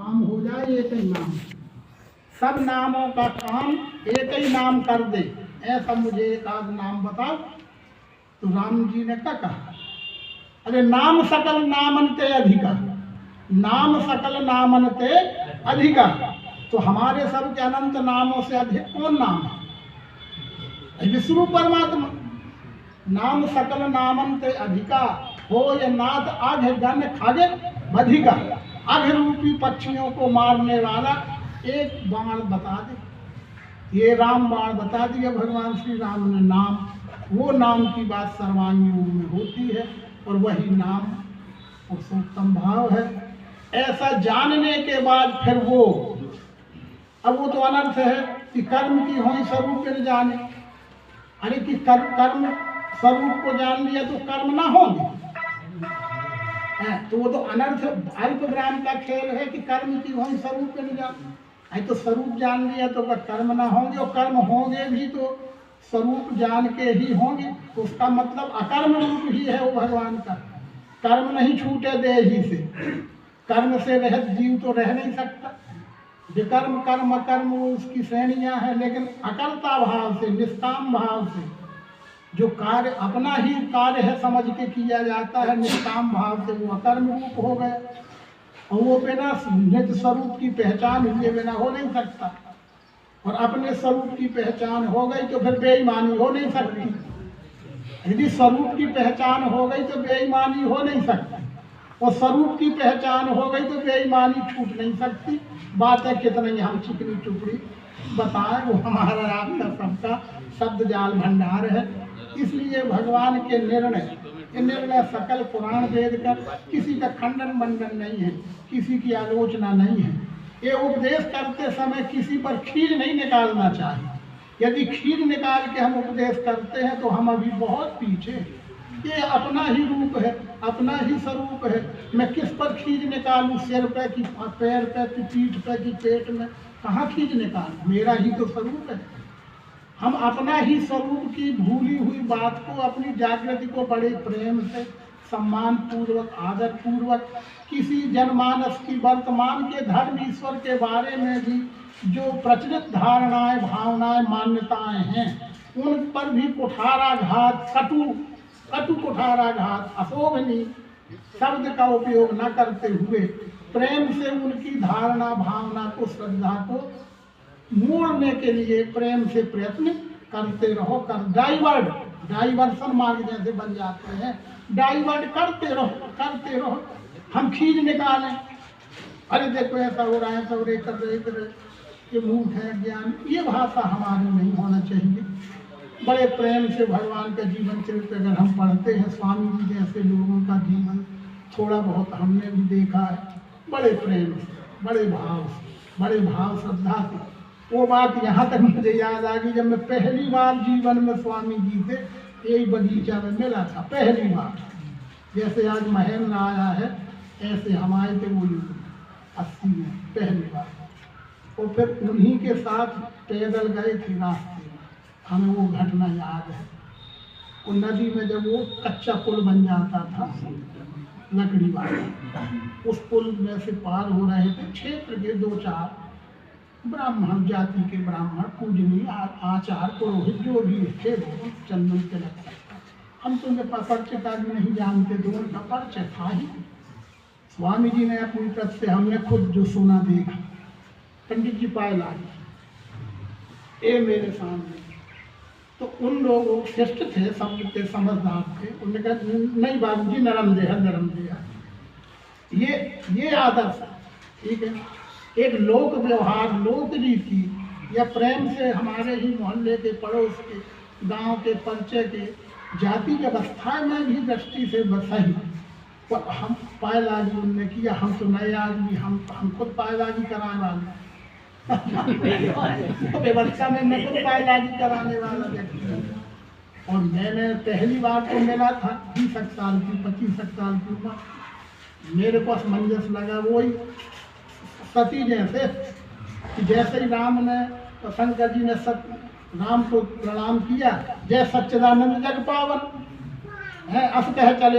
काम हो जाए एक ही नाम, सब नामों का काम एक ही नाम कर दे, ऐसा मुझे एक आध नाम बताओ। तो राम जी ने क्या कहा, अरे नाम सकल नामनते अधिका, नाम सकल नामनते अधिका। तो हमारे सब के अनंत नामों से अधिक कौन नाम है? विष्णु परमात्मा। नाम सकल नामनते अधिका, हो ये नाथ आघे गण खागे बधिका। आघ रूपी पक्षियों को मारने वाला एक बाण बता दे, ये राम बाण बता दिया भगवान श्री राम ने नाम। वो नाम की बात सर्वांगियों में होती है और वही नाम पुरुषोत्तम भाव है। ऐसा जानने के बाद फिर वो, अब वो तो अनर्थ है कि कर्म की होई स्वरूप न जाने। अरे कि कर्म स्वरूप को जान लिया तो कर्म ना होंगे, तो वो तो अनर्थ अल्पग्राम का खेल है कि कर्म की होई स्वरूप न जाने। अरे तो स्वरूप जान लिया तो कर्म ना होंगे, और कर्म होंगे भी तो स्वरूप जान के ही होंगे। तो उसका मतलब अकर्म रूप ही है वो भगवान का। कर्म नहीं छूटे देही से, कर्म से रहित जीव तो रह नहीं सकता। विकर्म कर्म अकर्म वो उसकी श्रेणियां हैं, लेकिन अकर्ता भाव से, निष्काम भाव से जो कार्य अपना ही कार्य है समझ के किया जाता है, निष्काम भाव से वो अकर्म रूप हो गए। और वो बिना निज स्वरूप की पहचान हुए बिना हो नहीं सकता, और अपने स्वरूप की पहचान हो गई तो फिर बेईमानी हो नहीं सकती। यदि स्वरूप की पहचान हो गई तो बेईमानी हो नहीं सकती, और स्वरूप की पहचान हो गई तो बेईमानी छूट नहीं सकती। बात है कितनी हम चिकनी चुपड़ी बताएं, वो हमारा आपका सबका शब्द जाल भंडार है। इसलिए भगवान के निर्णय सकल पुराण वेद का किसी का खंडन मंडन नहीं है, किसी की आलोचना नहीं है। ये उपदेश करते समय किसी पर खीर नहीं निकालना चाहिए। यदि खीर निकाल के हम उपदेश करते हैं तो हम अभी बहुत पीछे हैं। ये अपना ही रूप है, अपना ही स्वरूप है। मैं किस पर खींच निकालूं, सिर पे की पैर पे की पीठ पे की पेट में, कहाँ खींच निकालूं? मेरा ही तो स्वरूप है। हम अपना ही स्वरूप की भूली हुई बात को, अपनी जागृति को बड़े प्रेम से, सम्मान पूर्वक, आदर पूर्वक, किसी जनमानस की वर्तमान के धर्म ईश्वर के बारे में भी जो प्रचलित धारणाएं, भावनाएं, मान्यताएं हैं, उन पर भी कुठाराघात, कटु कुठाराघात, अशोभनीय शब्द का उपयोग न करते हुए प्रेम से उनकी धारणा, भावना को, श्रद्धा को मोड़ने के लिए प्रेम से प्रयत्न करते रहो। डाइवर्सन मार्ग जैसे बन जाते हैं, डाइवर्ट करते रहो। हम खींच निकालें, अरे देखो ऐसा हो रहा है, सब रे कर रहे, ये मूर्ख है ज्ञान, ये भाषा हमारी नहीं होना चाहिए। बड़े प्रेम से भगवान का जीवन चरित्र अगर हम पढ़ते हैं, स्वामी जी जैसे लोगों का जीवन थोड़ा बहुत हमने भी देखा है, बड़े प्रेम से, बड़े भाव श्रद्धा से। वो बात यहाँ तक मुझे याद आ गई, जब मैं पहली बार जीवन में स्वामी जी से यही बगीचा में मिला था, पहली बार। जैसे आज महेंद्र आया है, ऐसे हम आए थे वो 80 में पहली बार। और फिर उन्हीं के साथ पैदल गए थे रास्ते में, हमें वो घटना याद है। वो नदी में जब वो कच्चा पुल बन जाता था लकड़ी वाला, उस पुल में से पार हो रहे थे, क्षेत्र के 2-4 ब्राह्मण जाति के ब्राह्मण, पूजनीय आचार पुरोहित जो भी थे, वो चंदन के लगता था। हम तो उनके परिचय का भी नहीं जानते थे, उनका परिचय था ही। स्वामी जी ने अपनी तरफ से, हमने खुद जो सुना देखा, पंडित जी पाए लागे ये मेरे सामने, तो उन लोगों श्रेष्ठ थे, शब्द के समझदार थे। उन्होंने कहा नहीं बाबू जी, नरम देहा ये आदर्श, ठीक है। एक लोक व्यवहार, लोक रीति या प्रेम से हमारे ही मोहल्ले के, पड़ोस के, गांव के, परिचय के, जाति व्यवस्था में भी दृष्टि से सही। पर हम पायलागी उनने किया, हम तो नए आदमी, हम खुद पायलागी कराने वाले व्यवस्था में मैं खुद पायलागी कराने वाला व्यक्ति। और मैंने पहली बार तो मिला था 20 साल की, 25 साल की उम्र। मेरे को असमंजस लगा, वही सती जैसे कि जैसे ही राम ने, शंकर जी ने राम को प्रणाम किया, जय सच्चिदानंद जग पावन है, अस कह चले